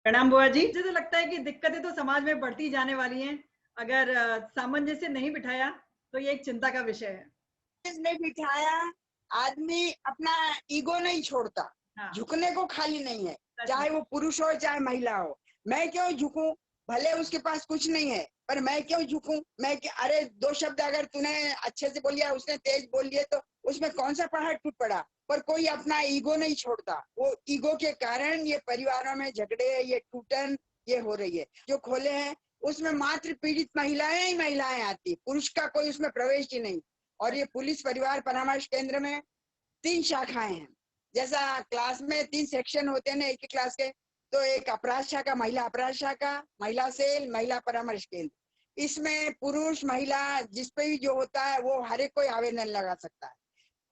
प्रणाम बुआ जी। मुझे तो लगता है कि दिक्कतें तो समाज में बढ़ती जाने वाली हैं। अगर सामंजस्य नहीं बिठाया तो ये एक चिंता का विषय है। ने बिठाया, आदमी अपना ईगो नहीं छोड़ता, हाँ, झुकने को खाली नहीं है, सच में। चाहे वो पुरुष हो चाहे महिला हो। मैं क्यों झुकूं? भले उसके पास कुछ नहीं है, पर मैं क्यों झुकूं? अरे दो शब्द अगर तूने अच्छे से बोल लिया, उसने तेज बोल लिए, तो उसमें कौन सा पहाड़ टूट पड़ा? पर कोई अपना ईगो नहीं छोड़ता। वो ईगो के कारण ये परिवारों में झगड़े, ये टूटन ये हो रही है। जो खोले हैं उसमें मात्र पीड़ित महिलाएं ही महिलाएं आती, पुरुष का कोई उसमें प्रवेश ही नहीं। और ये पुलिस परिवार परामर्श केंद्र में 3 शाखाएं हैं। जैसा क्लास में 3 सेक्शन होते हैं ना एक ही क्लास के, तो एक अपराध शाखा, महिला अपराध शाखा, महिला सेल, महिला परामर्श केंद्र। इसमें पुरुष महिला जिस पे भी जो होता है वो हर एक कोई आवेदन लगा सकता है।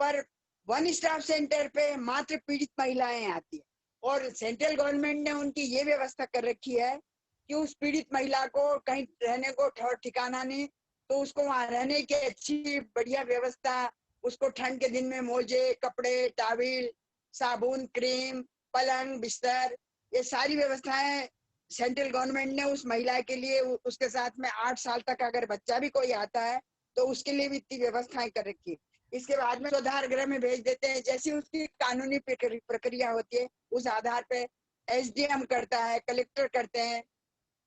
पर वन स्टॉप सेंटर पे मात्र पीड़ित महिलाएं आती है। और सेंट्रल गवर्नमेंट ने उनकी ये व्यवस्था कर रखी है कि उस पीड़ित महिला को कहीं रहने को ठौर ठिकाना नहीं, तो उसको वहां रहने की अच्छी बढ़िया व्यवस्था, उसको ठंड के दिन में मोजे, कपड़े, टाविल, साबुन, क्रीम, पलंग, बिस्तर, ये सारी व्यवस्थाएं सेंट्रल गवर्नमेंट ने उस महिला के लिए, उसके साथ में 8 साल तक अगर बच्चा भी कोई आता है तो उसके लिए भी इतनी व्यवस्थाएं कर रखी है। इसके बाद में सुधार गृह में भेज देते हैं। जैसी उसकी कानूनी प्रक्रिया होती है उस आधार पे एसडीएम करता है, कलेक्टर करते हैं,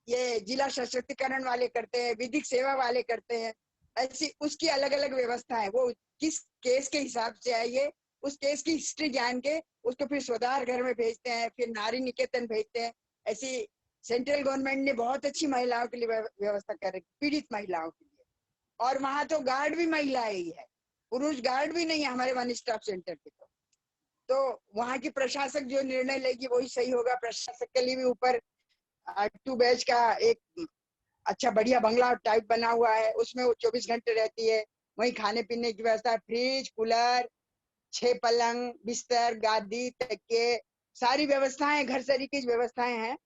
ये जिला सशक्तिकरण वाले करते हैं, विधिक सेवा वाले करते हैं। ऐसी उसकी अलग अलग व्यवस्था है। वो किस केस के हिसाब से है, ये उस केस की हिस्ट्री जान के उसको फिर सुधार घर में भेजते हैं, फिर नारी निकेतन भेजते हैं। ऐसी सेंट्रल गवर्नमेंट ने बहुत अच्छी महिलाओं के लिए व्यवस्था कर रखी, पीड़ित महिलाओं के लिए। और वहां तो गार्ड भी महिलाएं ही है, पुरुष गार्ड भी नहीं है हमारे वन स्टॉप सेंटर पे। तो वहां की प्रशासक जो निर्णय लेगी वही सही होगा। प्रशासक के लिए भी ऊपर 2 बैच का एक अच्छा बढ़िया बंगला टाइप बना हुआ है, उसमें वो 24 घंटे रहती है। वहीं खाने पीने की व्यवस्था, फ्रिज, कूलर, 6 पलंग, बिस्तर, गादी, तकिए, सारी व्यवस्थाएं घर तरीके की व्यवस्थाएं हैं।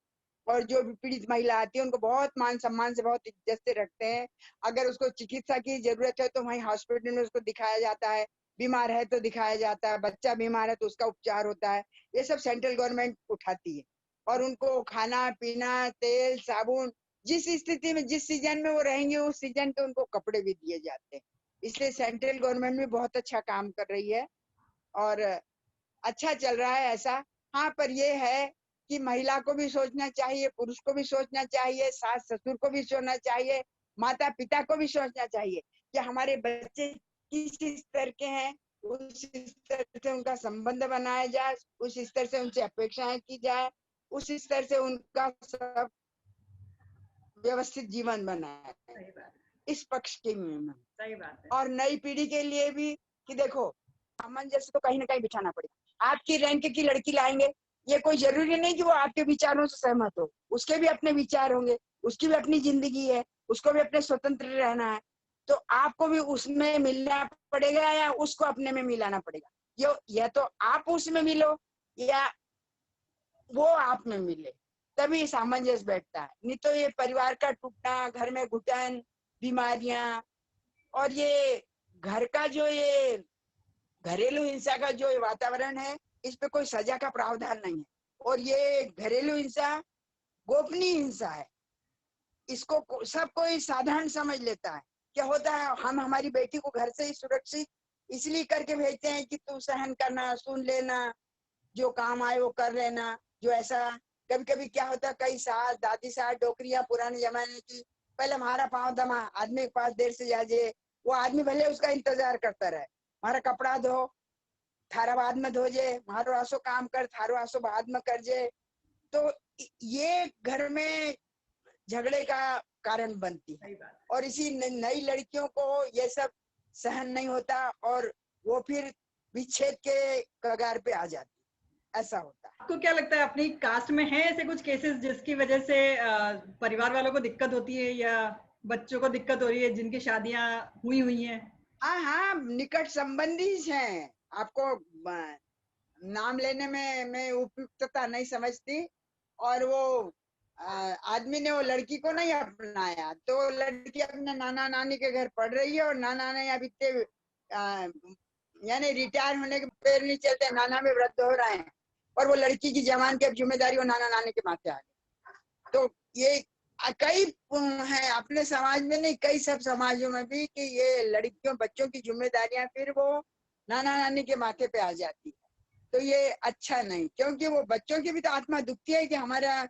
और जो भी पीड़ित महिला आती है उनको बहुत मान सम्मान से, बहुत इज्जत से रखते हैं। अगर उसको चिकित्सा की जरूरत है तो वहीं हॉस्पिटल में उसको दिखाया जाता है, बीमार है तो दिखाया जाता है, बच्चा बीमार है तो उसका उपचार होता है। ये सब सेंट्रल गवर्नमेंट उठाती है। और उनको खाना पीना, तेल, साबुन, जिस स्थिति में जिस सीजन में वो रहेंगे उस सीजन के उनको कपड़े भी दिए जाते हैं। इसलिए सेंट्रल गवर्नमेंट भी बहुत अच्छा काम कर रही है और अच्छा चल रहा है ऐसा। हाँ, पर ये है कि महिला को भी सोचना चाहिए, पुरुष को भी सोचना चाहिए, सास ससुर को भी सोचना चाहिए, माता पिता को भी सोचना चाहिए कि हमारे बच्चे किस स्तर के हैं, उस स्तर से उनका संबंध बनाया जाए, उस स्तर से उनसे अपेक्षाएं की जाए, उस स्तर से उनका सब व्यवस्थित जीवन बनाया जाए। सही बात है। इस पक्ष की में सही बात है। और नई पीढ़ी के लिए भी कि देखो, सामंजस्य तो कहीं ना कहीं बिठाना पड़ेगा। आपकी रैंक की लड़की लाएंगे, ये कोई जरूरी नहीं कि वो आपके विचारों से सहमत हो, उसके भी अपने विचार होंगे, उसकी भी अपनी जिंदगी है, उसको भी अपने स्वतंत्र रहना है। तो आपको भी उसमें मिलना पड़ेगा या उसको अपने में मिलाना पड़ेगा। या तो आप उसमें मिलो या वो आप में मिले, तभी सामंजस्य बैठता है। नहीं तो ये परिवार का टूटना, घर में घुटन, बीमारियां, और ये घर का जो ये घरेलू हिंसा का जो वातावरण है, इस पे कोई सजा का प्रावधान नहीं है। और ये घरेलू हिंसा गोपनीय हिंसा है, इसको सब कोई साधारण समझ लेता है। क्या होता है, हम हमारी बेटी को घर से ही सुरक्षित इसलिए करके भेजते हैं कि तू सहन करना, सुन लेना, जो काम आए वो कर लेना। जो ऐसा कभी कभी क्या होता है, कई सास दादी सास डोकरियां पुराने जमाने की, पहले हमारा पाँव दमा, आदमी के पास देर से जाजे, वो आदमी भले उसका इंतजार करता रहे, हमारा कपड़ा धो, थारा बाद में धो जे, मारो आसो काम कर, थारो आसो बाद में कर जे। तो ये घर में झगड़े का कारण बनती है। सही बात है। और इसी नई लड़कियों को ये सब सहन नहीं होता और वो फिर विच्छेद के कगार पे आ जाती, ऐसा होता है। आपको क्या लगता है अपनी कास्ट में है ऐसे कुछ केसेस जिसकी वजह से परिवार वालों को दिक्कत होती है या बच्चों को दिक्कत हो रही है जिनकी शादियां हुई हैं? हाँ हाँ, निकट संबंधी हैं। आपको नाम लेने में मैं उपयुक्तता नहीं समझती। और वो आदमी ने वो लड़की को नहीं अपनाया, तो लड़की अपने नाना नानी के घर पढ़ रही है और नाना ने अभी यानी रिटायर होने के पैर नहीं चलते, नाना भी वृद्ध हो रहे हैं, और वो लड़की की जवान की जिम्मेदारी वो नाना नानी के माथे आ गई। तो ये कई है अपने समाज में नहीं, कई सब समाजों में भी कि ये लड़कियों बच्चों की जिम्मेदारियां फिर वो नाना नानी के माथे पे आ जाती है। तो ये अच्छा नहीं, क्योंकि वो बच्चों की भी तो आत्मा दुखती है कि हमारा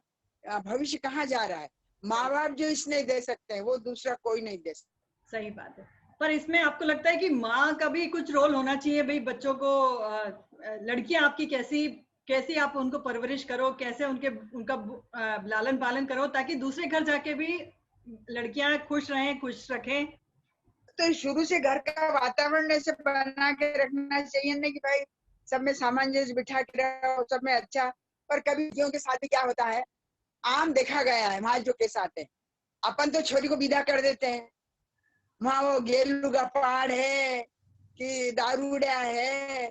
भविष्य कहाँ जा रहा है। माँ बाप जो स्नेह दे सकते हैं वो दूसरा कोई नहीं दे सकता। सही बात है। पर इसमें आपको लगता है कि माँ का भी कुछ रोल होना चाहिए? भाई बच्चों को लड़कियां आपकी कैसी कैसी आप उनको परवरिश करो, कैसे उनका लालन पालन करो, ताकि दूसरे घर जाके भी लड़कियां खुश रहें, खुश रखें। तो शुरू से घर का वातावरण ऐसे बना के रखना चाहिए ना कि भाई सब में सामंजस्य बिठा के रहो, सब में अच्छा। पर कभी के साथ भी क्या होता है, आम देखा गया है वहां जो के साथ है, अपन तो छोरी को विदा कर देते हैं, वहां वो गेलू का पहाड़ है कि दारूड़ा है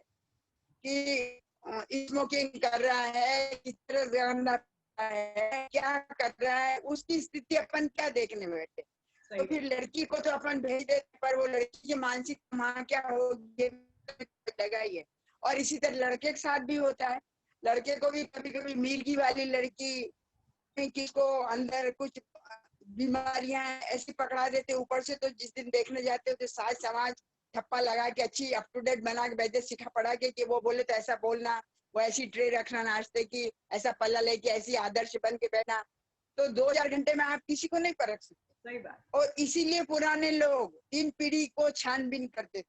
कि स्मोकिंग कर रहा है, किस तरह है, क्या कर रहा है, उसकी स्थिति अपन क्या देखने में बैठे। तो फिर लड़की को तो अपन भेज देते, पर वो लड़की की मानसिक वहां क्या होगी लगा ही है। और इसी तरह लड़के के साथ भी होता है, लड़के को भी कभी कभी मिर्गी वाली लड़की किसको अंदर कुछ बीमारियां ऐसी पकड़ा देते ऊपर से, तो जिस दिन देखने जाते हो तो साज समाज ठप्पा लगा के अच्छी अप टू डेट बना के बैठे, सिखा पड़ा के कि वो बोले तो ऐसा बोलना, वो ऐसी ट्रे रखना नाश्ते की, ऐसा पल्ला लेके ऐसी आदर्श बन के बैठना। तो 2-4 घंटे में आप किसी को नहीं परख सकते। सही बात। और इसीलिए पुराने लोग 3 पीढ़ी को छानबीन करते थे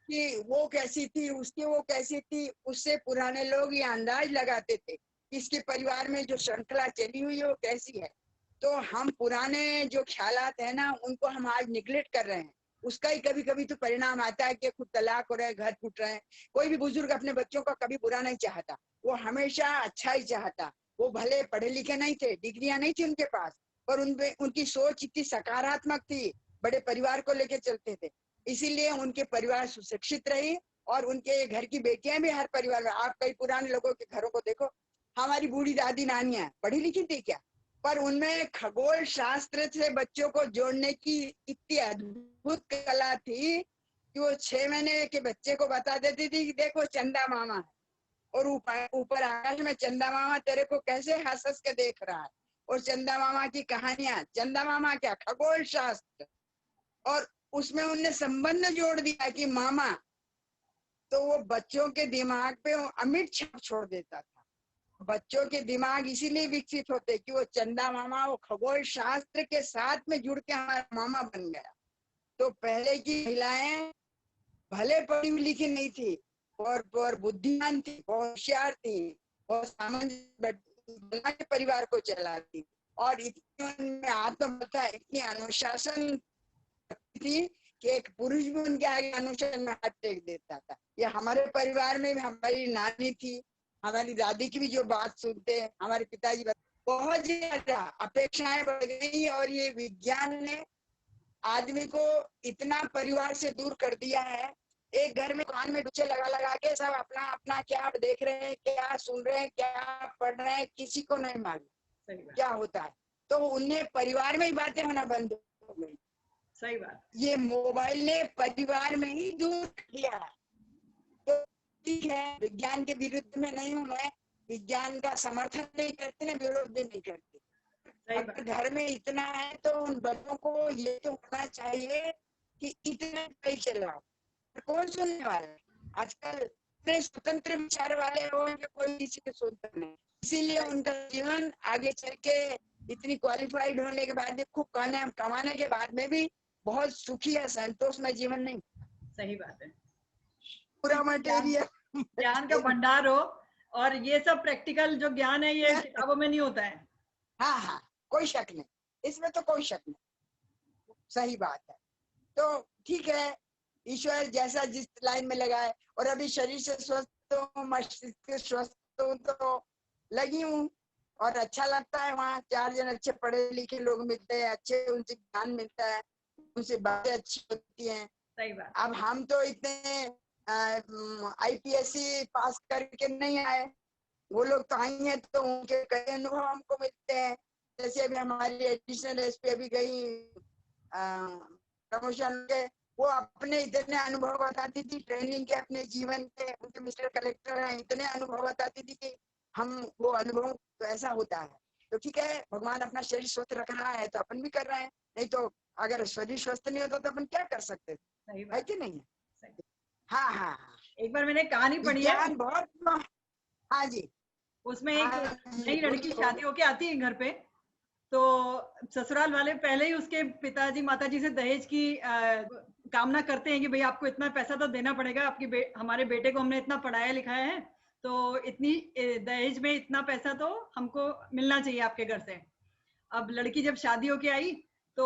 कि वो कैसी थी, उसकी वो कैसी थी। उससे पुराने लोग ये अंदाज लगाते थे कि इसके परिवार में जो श्रृंखला चली हुई है वो कैसी है। तो हम पुराने जो ख्यालात है ना उनको हम आज निगलेक्ट कर रहे हैं। उसका ही कभी कभी तो परिणाम आता है कि खुद तलाक हो रहे हैं, घर टूट रहे हैं। कोई भी बुजुर्ग अपने बच्चों का कभी बुरा नहीं चाहता, वो हमेशा अच्छा ही चाहता। वो भले पढ़े लिखे नहीं थे, डिग्रियां नहीं थी उनके पास, पर उनकी सोच इतनी सकारात्मक थी, बड़े परिवार को लेकर चलते थे, इसीलिए उनके परिवार सुशिक्षित रहे। और उनके घर की बेटियां भी हर परिवार में, आप कई पुराने लोगों के घरों को देखो, हमारी बूढ़ी दादी नानियां पढ़ी लिखी थी क्या, पर उनमें खगोल शास्त्र से बच्चों को जोड़ने की इतनी अद्भुत कला थी कि वो 6 महीने के बच्चे को बता देती थी कि देखो चंदा मामा है, और ऊपर आकाश में चंदा मामा तेरे को कैसे हंस हंस के देख रहा है, और चंदा मामा की कहानियां, चंदा मामा क्या खगोल शास्त्र। और उसमें उनने संबंध जोड़ दिया कि मामा, तो वो बच्चों के दिमाग पे अमिट छाप छोड़ देता था। बच्चों के दिमाग इसीलिए विकसित होते कि वो चंदा मामा वो खगोल शास्त्र के साथ में जुड़ के हमारा मामा बन गया। तो पहले की महिलाएं भले पढ़ी लिखी नहीं थी और बुद्धिमान थी, बहुत होशियार थी, बहुत सामंजस्य परिवार को चलाती, और इतनी उनमें आत्मबलता, इतनी अनुशासन थी कि एक पुरुष भी उनके आगे अनुशासन में हाथ टेक देता था। ये हमारे परिवार में भी हमारी नानी थी, हमारी दादी की भी जो बात सुनते हैं, हमारे पिताजी बहुत ज्यादा अपेक्षाएं बढ़ गई। और ये विज्ञान ने आदमी को इतना परिवार से दूर कर दिया है। एक घर में कान में डुचे लगा लगा के सब अपना अपना क्या देख रहे हैं, क्या सुन रहे हैं, क्या पढ़ रहे हैं, किसी को नहीं मालूम क्या होता है। तो उन्हें परिवार में ही बातें होना बंद हो गई। सही बात। ये मोबाइल ने परिवार में ही दूर किया। तो ठीक है, विज्ञान के विरुद्ध में नहीं हूँ मैं, विज्ञान का समर्थन नहीं करते, विरोध भी नहीं करते। अगर घर में इतना है तो उन बच्चों को ये तो होना चाहिए कि इतना नहीं चलाओ। कौन सुनने वाला है आजकल, इतने स्वतंत्र विचार वाले हो कि कोई किसी को सुनता नहीं। इसीलिए उनका जीवन आगे चल के इतनी क्वालिफाइड होने के बाद भी, खूब कमाने के बाद में भी बहुत सुखी है, संतोष में जीवन नहीं। सही बात है। पूरा मटेरियल ज्ञान का भंडार हो, और ये सब प्रैक्टिकल जो ज्ञान है ये किताबों में नहीं होता है। हाँ हाँ, कोई शक नहीं, इसमें तो कोई शक नहीं, सही बात है। तो ठीक है, ईश्वर जैसा जिस लाइन में लगाए। और अभी शरीर से स्वस्थ हूँ, मस्तिष्क से स्वस्थ हूँ, तो लगी हूँ और अच्छा लगता है। वहाँ 4 जन अच्छे पढ़े लिखे लोग मिलते हैं, अच्छे उनसे ज्ञान मिलता है, उनसे बातें अच्छी होती हैं। सही बात। अब हम तो इतने IPSC पास करके नहीं आए, वो लोग तो आई हैं, तो उनके कई अनुभव हमको मिलते हैं। जैसे अभी हमारी एडिशनल SP अभी गई प्रमोशन के, वो अपने इतने अनुभव बताती थी ट्रेनिंग के, अपने जीवन के, उनके मिस्टर कलेक्टर हैं, इतने अनुभव बताती थी कि हम वो अनुभव तो ऐसा होता है। तो ठीक है, भगवान अपना शरीर स्वस्थ रख रहा है तो अपन भी कर रहे हैं, नहीं तो अगर शरीर स्वस्थ नहीं होता तो अपन क्या कर सकते थे, सही है बात। कि नहीं है? सही। हाँ हाँ हाँ, एक बार मैंने कहानी पढ़ी है, विज्ञान बहुत। हाँ जी। उसमें एक हाँ जी, नई लड़की बोलिए शादी बोलिए। होके आती है घर पे, तो ससुराल वाले पहले ही उसके पिताजी माताजी से दहेज की कामना करते हैं कि भाई आपको इतना पैसा तो देना पड़ेगा, हमारे बेटे को हमने इतना पढ़ाया लिखाया है, तो इतनी दहेज में इतना पैसा तो हमको मिलना चाहिए आपके घर से। अब लड़की जब शादी होके आई तो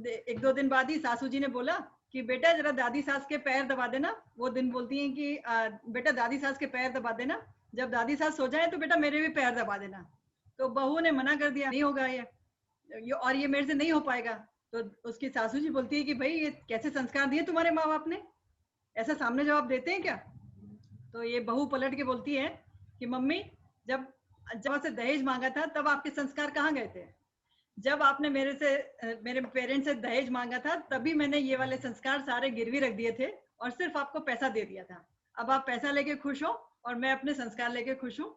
एक दो दिन बाद ही सासू जी ने बोला कि बेटा जरा दादी सास के पैर दबा देना। वो दिन बोलती हैं कि बेटा दादी सास के पैर दबा देना, जब दादी सास सो जाए तो बेटा मेरे भी पैर दबा देना। तो बहू ने मना कर दिया, नहीं होगा और ये मेरे से नहीं हो पाएगा। तो उसकी सासू जी बोलती है कि भाई ये कैसे संस्कार दिए तुम्हारे माँ बाप ने, ऐसा सामने जवाब देते हैं क्या? तो ये बहू पलट के बोलती है कि मम्मी, जब जब से दहेज मांगा था तब आपके संस्कार कहाँ गए थे? जब आपने मेरे पेरेंट्स से दहेज मांगा था तभी मैंने ये वाले संस्कार सारे गिरवी रख दिए थे और सिर्फ आपको पैसा दे दिया था। अब आप पैसा लेके खुश हो और मैं अपने संस्कार लेके खुश हूँ।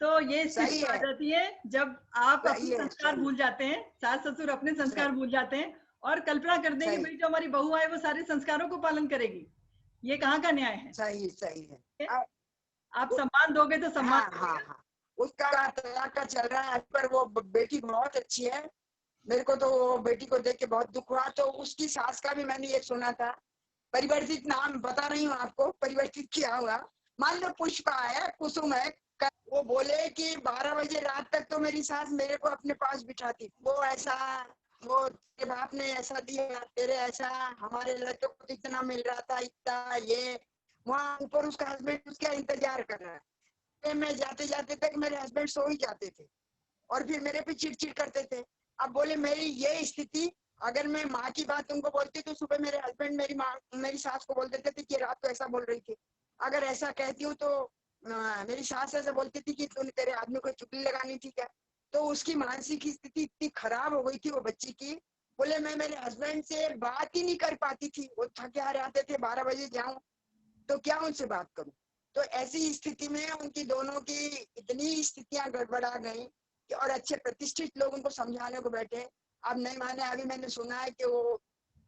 तो ये सही स्थिति आ है, जाती है जब आप सही अपने है, संस्कार सही भूल जाते हैं, सास ससुर अपने संस्कार सही भूल जाते हैं और कल्पना करते हैं कि सही भाई जो हमारी बहू आए वो सारे संस्कारों को पालन करेगी। ये कहाँ का न्याय है? सही सही है। अब आप सम्मान दोगे तो सम्मान हाँ हाँ मिलेगा। हाँ, उसका तलाक का चल रहा है, पर वो बेटी बहुत अच्छी है। मेरे को तो वो बेटी को देख के बहुत दुख हुआ। तो उसकी सास का भी मैंने ये सुना था, परिवर्तित, नाम बता रही हूँ आपको, परिवर्तित किया हुआ। मान लो पुष्पा है, कुसुम है, वो बोले कि 12 बजे रात तक तो मेरी सास मेरे को अपने पास बिठाती, वो ऐसा, वो तेरे बाप ने ऐसा दिया, तेरे ऐसा, हमारे लड़के को तो इतना मिल रहा था, इतना ये। वहाँ ऊपर उसका हस्बैंड उसका इंतजार कर रहा है। मैं जाते जाते तक मेरे हस्बैंड सो ही जाते थे और फिर मेरे पे चिड़चिड़ करते थे। अब बोले मेरी ये स्थिति, अगर मैं माँ की बात उनको बोलती तो सुबह मेरे हस्बैंड मेरी माँ मेरी सास को बोल देते थे कि रात को ऐसा बोल रही थी। अगर ऐसा कहती हूँ तो मेरी सास ऐसा बोलती थी कि तूने तेरे आदमी को चुगली लगानी थी क्या। तो उसकी मानसिक स्थिति इतनी खराब हो गई थी वो बच्ची की। बोले मैं मेरे हस्बैंड से बात ही नहीं कर पाती थी, वो थके हारे आते थे, 12 बजे जाऊं तो क्या उनसे बात करूं। तो ऐसी स्थिति में उनकी दोनों की इतनी स्थितियां गड़बड़ा गई कि, और अच्छे प्रतिष्ठित लोग उनको समझाने को बैठे, अब नहीं माने। अभी मैंने सुना है कि वो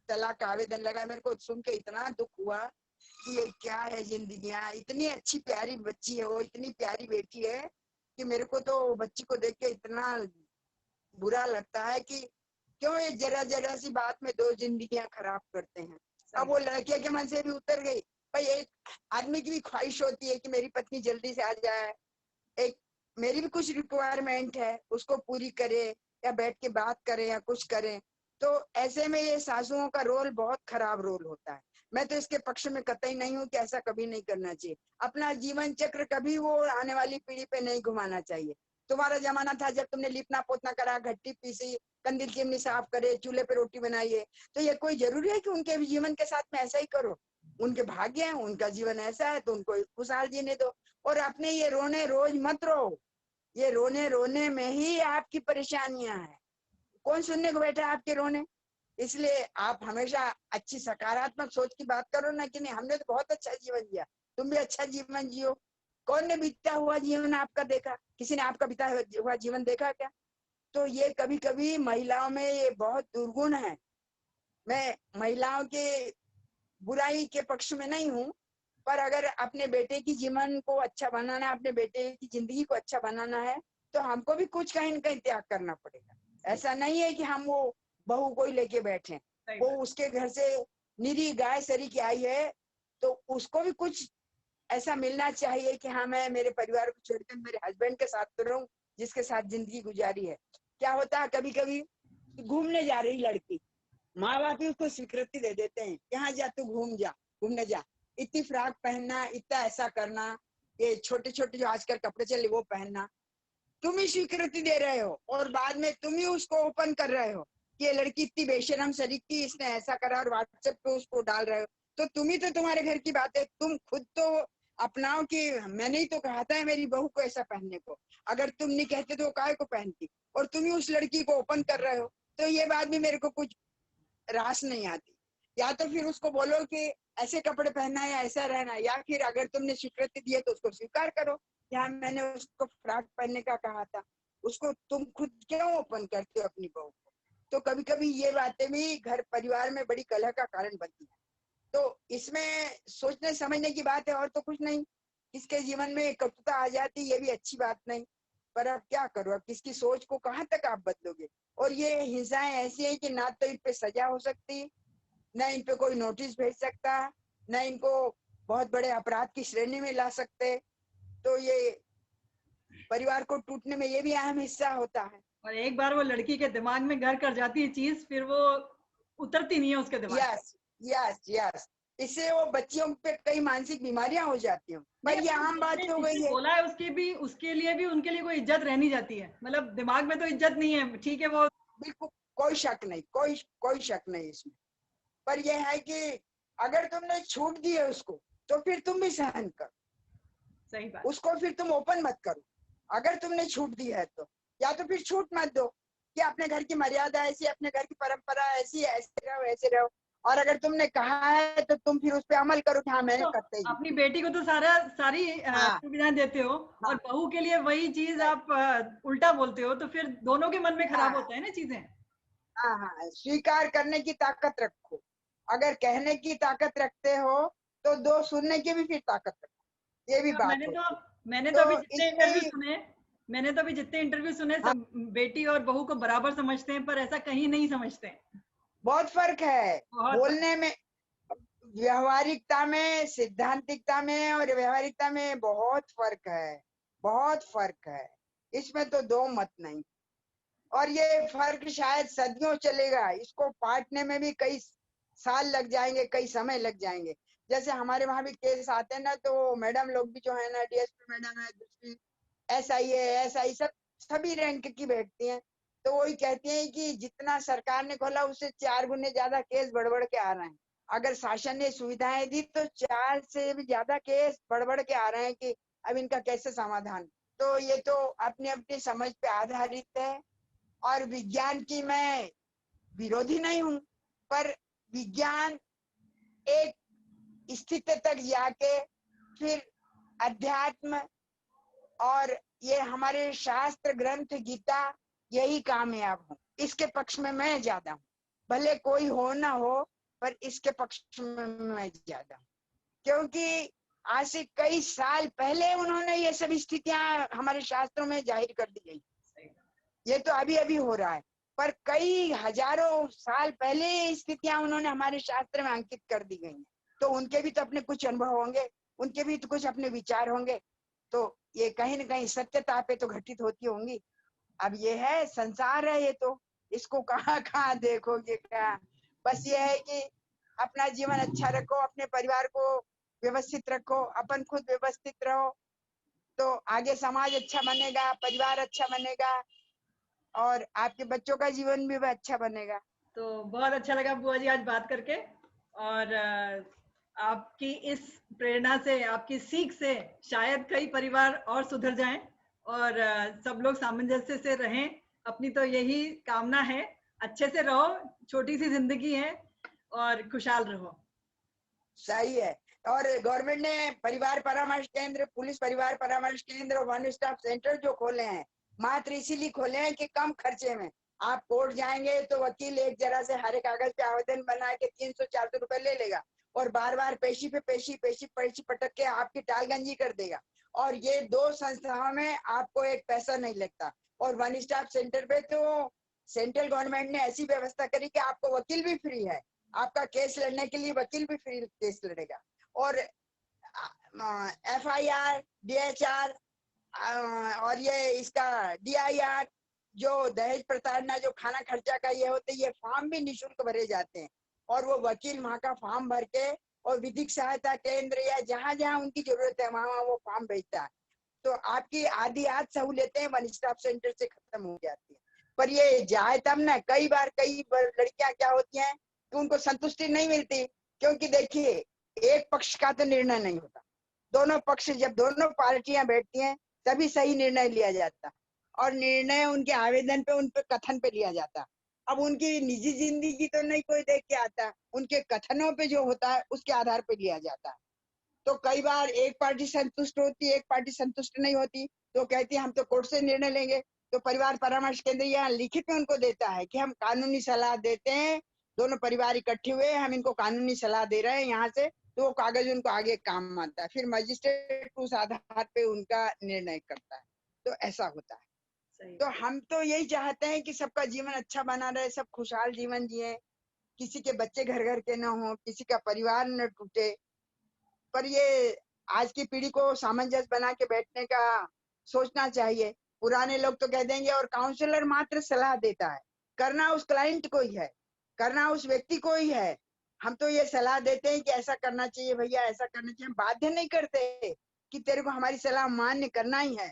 तलाक का आवेदन लगा। मेरे को सुन के इतना दुख हुआ कि ये क्या है जिंदगियां। इतनी अच्छी प्यारी बच्ची है वो, इतनी प्यारी बेटी है कि मेरे को तो बच्ची को देख के इतना बुरा लगता है कि क्यों ये जरा जरा सी बात में दो जिंदगियां खराब करते हैं। अब वो लड़के के मन से भी उतर गई। भाई एक आदमी की भी ख्वाहिश होती है कि मेरी पत्नी जल्दी से आ जाए, एक मेरी भी कुछ रिक्वायरमेंट है, उसको पूरी करे या बैठ के बात करे या कुछ करे। तो ऐसे में ये सासुओं का रोल बहुत खराब रोल होता है। मैं तो इसके पक्ष में कतई नहीं हूँ कि ऐसा कभी नहीं करना चाहिए। अपना जीवन चक्र कभी वो आने वाली पीढ़ी पे नहीं घुमाना चाहिए। तुम्हारा जमाना था जब तुमने लिपना पोतना करा, घट्टी पीसी, कंदील चिमनी साफ करे, चूल्हे पे रोटी बनाइए। तो ये कोई जरूरी है कि उनके जीवन के साथ में ऐसा ही करो? उनके भाग्य है, उनका जीवन ऐसा है तो उनको खुशहाल जीने दो। और अपने ये रोने रोज मत रो, ये रोने रोने में ही आपकी परेशानियां हैं। कौन सुनने को बैठा है आपके रोने? इसलिए आप हमेशा अच्छी सकारात्मक सोच की बात करो ना कि नहीं हमने तो बहुत अच्छा जीवन जिया, तुम भी अच्छा जीवन जियो। कौन ने बीता हुआ जीवन आपका देखा? किसी ने आपका बीता हुआ जीवन देखा क्या? तो ये कभी कभी महिलाओं में ये बहुत दुर्गुण है। मैं महिलाओं के बुराई के पक्ष में नहीं हूँ, पर अगर अपने बेटे की जीवन को अच्छा बनाना है, अपने बेटे की जिंदगी को अच्छा बनाना है तो हमको भी कुछ कहीं न कहीं त्याग करना पड़ेगा। ऐसा नहीं है कि हम वो बहू को ही लेके बैठे, वो उसके घर से निरी गाय सरी की आई है तो उसको भी कुछ ऐसा मिलना चाहिए कि हाँ मैं मेरे परिवार को छोड़कर मेरे हस्बैंड के साथ तो रहूं जिसके साथ जिंदगी गुजारी है। क्या होता है कभी कभी घूमने जा रही लड़की, माँ बाप ही उसको स्वीकृति दे देते हैं, यहाँ जा तू घूम जा, घूमने जा, इतनी फ्रॉक पहनना, इतना ऐसा करना, ये छोटे छोटे जो आजकल कपड़े चले वो पहनना। तुम ही स्वीकृति दे रहे हो और बाद में तुम ही उसको ओपन कर रहे हो कि ये लड़की इतनी बेशरम सरीकी, इसने ऐसा करा, और व्हाट्सएप पे उसको डाल रहे हो। तो तुम ही तो, तुम्हारे घर की बात है, तुम खुद तो अपनाओ कि मैंने ही तो कहा था मेरी बहू को ऐसा पहनने को। अगर तुम नहीं कहते तो वो काहे को पहनती, और तुम ही उस लड़की को ओपन कर रहे हो। तो ये बात भी मेरे को कुछ रास नहीं आती। या तो फिर उसको बोलो कि ऐसे कपड़े पहनना है या ऐसा रहना, या फिर अगर तुमने स्वीकृति दी है तो उसको स्वीकार करो। या मैंने उसको फ्रॉक पहनने का कहा था। उसको तुम खुद क्यों ओपन करते हो अपनी बहू को? तो कभी कभी ये बातें भी घर परिवार में बड़ी कलह का कारण बनती है। तो इसमें सोचने समझने की बात है और तो कुछ नहीं। किसके जीवन में कटुता आ जाती ये भी अच्छी बात नहीं, पर अब क्या करो, अब किसकी सोच को कहाँ तक आप बदलोगे। और ये हिंसाएं ऐसी हैं कि ना तो इन पे सजा हो सकती, न इन पे कोई नोटिस भेज सकता, न इनको बहुत बड़े अपराध की श्रेणी में ला सकते। तो ये परिवार को टूटने में ये भी अहम हिस्सा होता है। और एक बार वो लड़की के दिमाग में घर कर जाती है चीज, फिर वो उतरती नहीं है उसके दिमाग से। यस यस यस, इससे वो बच्चियों पे कई मानसिक बीमारियां हो जाती हैं, नहीं, पर ये आम बात हो गई जिसने है। बोला है उसके लिए भी उनके लिए कोई इज्जत रहनी जाती है, मतलब दिमाग में तो इज्जत नहीं है, ठीक है वो। बिल्कुल कोई शक नहीं, कोई शक नहीं इसमें। पर यह है कि अगर तुमने छूट दी है उसको तो फिर तुम भी सहन करो, सही बात। उसको फिर तुम ओपन मत करो। अगर तुमने छूट दी है तो या तो फिर छूट मत दो कि अपने घर की मर्यादा ऐसी, अपने घर की परंपरा ऐसी, ऐसे रहो ऐसे रहो। और अगर तुमने कहा है तो तुम फिर उस पर अमल करो कि हाँ मैं तो करते ही। अपनी बेटी को तो सारी हाँ सुविधाएं देते हो, और हाँ बहू के लिए वही चीज right, आप उल्टा बोलते हो, तो फिर दोनों के मन में खराब हाँ होता है ना चीजें। हाँ हाँ, स्वीकार करने की ताकत रखो। अगर कहने की ताकत रखते हो तो दो सुनने की भी फिर ताकत रखो, ये भी हाँ, बात होती है। मैंने तो अभी तो जितने इसमें इंटरव्यू सुने मैंने तो अभी जितने इंटरव्यू सुने, हाँ, सब बेटी और बहू को बराबर समझते हैं, पर ऐसा कहीं नहीं समझते हैं। बहुत फर्क है बहुत फर्क। बोलने में, व्यवहारिकता में, सिद्धांतिकता में और व्यवहारिकता में बहुत फर्क है, बहुत फर्क है। इसमें तो दो मत नहीं। और ये फर्क शायद सदियों चलेगा, इसको पाटने में भी कई साल लग जाएंगे, कई समय लग जाएंगे। जैसे हमारे वहां भी केस आते हैं ना, तो मैडम लोग भी जो है ना, डीएसपी मैडम है, दूसरी एसआई है, एसआई सब सभी रैंक की बैठती हैं। तो वही कहती हैं कि जितना सरकार ने खोला उससे 4 गुने ज्यादा केस बढ़ बढ़ के आ रहे हैं। अगर शासन ने सुविधाएं दी तो 4 से भी ज्यादा केस बढ़ बढ़ के आ रहे हैं कि अब इनका कैसे समाधान। तो ये तो अपनी अपनी समझ पे आधारित है। और विज्ञान की मैं विरोधी नहीं हूं, पर विज्ञान एक स्थिति तक जाके फिर अध्यात्म और ये हमारे शास्त्र ग्रंथ गीता यही कामयाब हो, इसके पक्ष में मैं ज्यादा हूँ। भले कोई हो ना हो, पर इसके पक्ष में मैं ज्यादा हूँ। क्योंकि आज से कई साल पहले उन्होंने ये सब स्थितियां हमारे शास्त्रों में जाहिर कर दी गई। ये तो अभी अभी हो रहा है, पर कई हजारों साल पहले ये स्थितियां उन्होंने हमारे शास्त्र में अंकित कर दी गई हैं। तो उनके भी तो अपने कुछ अनुभव होंगे, उनके भी तो कुछ अपने विचार होंगे। तो ये कहीं ना कहीं सत्यता पे तो घटित होती होंगी। अब ये है संसार है, ये तो इसको कहाँ कहाँ देखोगे क्या। बस ये है कि अपना जीवन अच्छा रखो, अपने परिवार को व्यवस्थित रखो, अपन खुद व्यवस्थित रहो, तो आगे समाज अच्छा बनेगा, परिवार अच्छा बनेगा और आपके बच्चों का जीवन भी अच्छा बनेगा। तो बहुत अच्छा लगा बुआ जी आज बात करके, और आपकी इस प्रेरणा से, आपकी सीख से शायद कई परिवार और सुधर जाएं, और सब लोग सामंजस्य से रहें। अपनी तो यही कामना है। अच्छे से रहो, छोटी सी जिंदगी है, और खुशहाल रहो। सही है। और गवर्नमेंट ने परिवार परामर्श केंद्र, पुलिस परिवार परामर्श केंद्र और वन स्टॉप सेंटर जो खोले हैं, मात्र इसीलिए खोले हैं कि कम खर्चे में आप कोर्ट जाएंगे तो वकील एक जरा से हरे कागज पे आवेदन बना के 300-400 रुपए ले लेगा, और बार बार पेशी पे पेशी पेशी पेशी पटक के आपकी टालगंजी कर देगा। और ये दो संस्थाओं में आपको एक पैसा नहीं लगता। और वन स्टॉप सेंटर पे तो सेंट्रल गवर्नमेंट ने ऐसी व्यवस्था करी कि आपको वकील भी फ्री है, आपका केस लड़ने के लिए वकील भी फ्री केस लड़ेगा। और FIR, DHR और ये इसका DIR, जो दहेज प्रताड़ना, जो खाना खर्चा का ये होते, ये फॉर्म भी निःशुल्क भरे जाते हैं। और वो वकील वहां का फॉर्म भर के और विधिक सहायता केंद्र या जहां जहां उनकी जरूरत है वहां वो फॉर्म भेजता है। तो आपकी आधी सहूलियतें वन स्टॉप सेंटर से खत्म हो जाती है। पर ये जाए तब ना, कई बार कई लड़कियां क्या होती हैं कि उनको संतुष्टि नहीं मिलती, क्योंकि देखिए एक पक्ष का तो निर्णय नहीं होता, दोनों पक्ष, जब दोनों पार्टियां बैठती हैं तभी सही निर्णय लिया जाता। और निर्णय उनके आवेदन पे, उन पे कथन पे लिया जाता। अब उनकी निजी जिंदगी तो नहीं कोई देख के आता, उनके कथनों पे जो होता है उसके आधार पे लिया जाता है। तो कई बार एक पार्टी संतुष्ट होती है, एक पार्टी संतुष्ट नहीं होती, तो कहती है हम तो कोर्ट से निर्णय लेंगे। तो परिवार परामर्श केंद्र यहाँ लिखित में उनको देता है कि हम कानूनी सलाह देते हैं, दोनों परिवार इकट्ठे हुए, हम इनको कानूनी सलाह दे रहे हैं यहाँ से, तो वो कागज उनको आगे काम आता है, फिर मजिस्ट्रेट उस आधार पे उनका निर्णय करता है। तो ऐसा होता है। तो हम तो यही चाहते हैं कि सबका जीवन अच्छा बना रहे, सब खुशहाल जीवन जिए, किसी के बच्चे घर घर के न हो, किसी का परिवार न टूटे। पर ये आज की पीढ़ी को सामंजस्य बना के बैठने का सोचना चाहिए। पुराने लोग तो कह देंगे और काउंसलर मात्र सलाह देता है, करना उस क्लाइंट को ही है, करना उस व्यक्ति को ही है। हम तो ये सलाह देते हैं कि ऐसा करना चाहिए भैया, ऐसा करना चाहिए। हम बाध्य नहीं करते कि तेरे को हमारी सलाह मान्य करना ही है,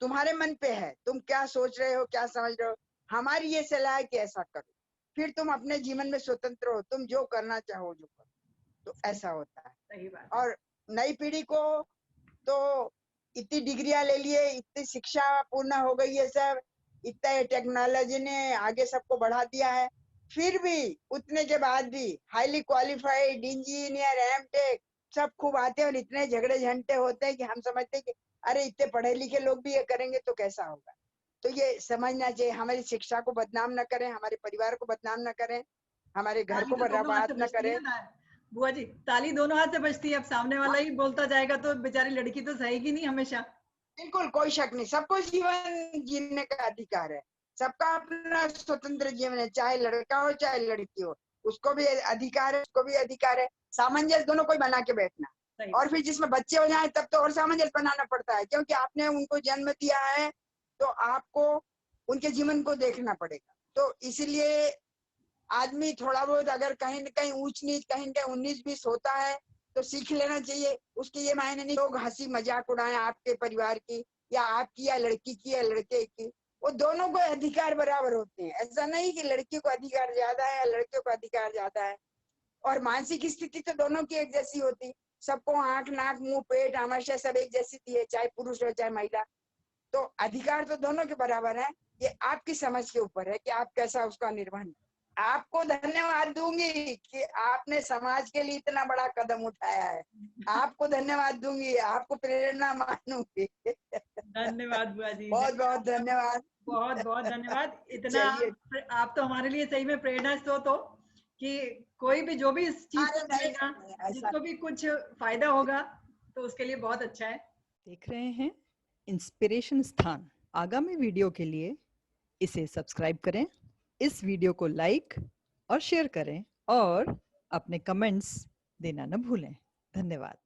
तुम्हारे मन पे है, तुम क्या सोच रहे हो, क्या समझ रहे हो। हमारी ये सलाह है कि ऐसा करो, फिर तुम अपने जीवन में स्वतंत्र हो, तुम जो करना चाहो जो करो। तो ऐसा होता है। सही बात। और नई पीढ़ी को तो इतनी डिग्रियां ले लिए, इतनी शिक्षा पूर्ण हो गई है सब, इतना टेक्नोलॉजी ने आगे सबको बढ़ा दिया है, फिर भी उतने के बाद भी हाईली क्वालिफाइड इंजीनियर एमटेक सब खूब आते हैं और इतने झगड़े झंटे होते हैं कि हम समझते हैं कि अरे इतने पढ़े लिखे लोग भी ये करेंगे तो कैसा होगा। तो ये समझना चाहिए, हमारी शिक्षा को बदनाम न करें, हमारे परिवार को बदनाम न करें, हमारे घर को बर्बाद न करें। बुआ जी, ताली दोनों हाथ से बजती है। अब सामने वाला ही बोलता जाएगा तो बेचारी लड़की तो सहेगी नहीं हमेशा। बिल्कुल, कोई शक नहीं, सबको जीवन जीने का अधिकार है, सबका अपना स्वतंत्र जीवन है, चाहे लड़का हो चाहे लड़की हो, उसको भी अधिकार है, उसको भी अधिकार है। सामंजस्य दोनों को बना के बैठना, और फिर जिसमें बच्चे हो जाए तब तो और सामंजस्य बनाना पड़ता है, क्योंकि आपने उनको जन्म दिया है तो आपको उनके जीवन को देखना पड़ेगा। तो इसलिए आदमी थोड़ा बहुत अगर कहीं न कहीं ऊंच नीच, कहीं न कहीं 19-20 होता है तो सीख लेना चाहिए। उसके ये मायने नहीं लोग हंसी मजाक उड़ाएं आपके परिवार की या आपकी या लड़की की या लड़के की, वो दोनों को अधिकार बराबर होते हैं। ऐसा नहीं कि लड़की को अधिकार ज्यादा है या लड़के को अधिकार ज्यादा है। और मानसिक स्थिति तो दोनों की एक जैसी होती, सबको आंख नाक मुंह पेट आमाशय सब एक जैसी थी है, चाहे पुरुष हो चाहे महिला। तो अधिकार तो दोनों के बराबर है, ये आपकी समझ के ऊपर है कि आप कैसा उसका निर्वहन। आपको धन्यवाद दूंगी कि आपने समाज के लिए इतना बड़ा कदम उठाया है, आपको धन्यवाद दूंगी, आपको प्रेरणा मानूंगी। धन्यवाद बुआ जी, बहुत बहुत धन्यवाद, बहुत बहुत धन्यवाद। इतना आप तो हमारे लिए सही में प्रेरणा स्रोत हो कि कोई भी जो भी इस चीज को करेगा, जिसको भी कुछ फायदा होगा तो उसके लिए बहुत अच्छा है। देख रहे हैं इंस्पिरेशन स्थान। आगामी वीडियो के लिए इसे सब्सक्राइब करें, इस वीडियो को लाइक और शेयर करें और अपने कमेंट्स देना न भूलें। धन्यवाद।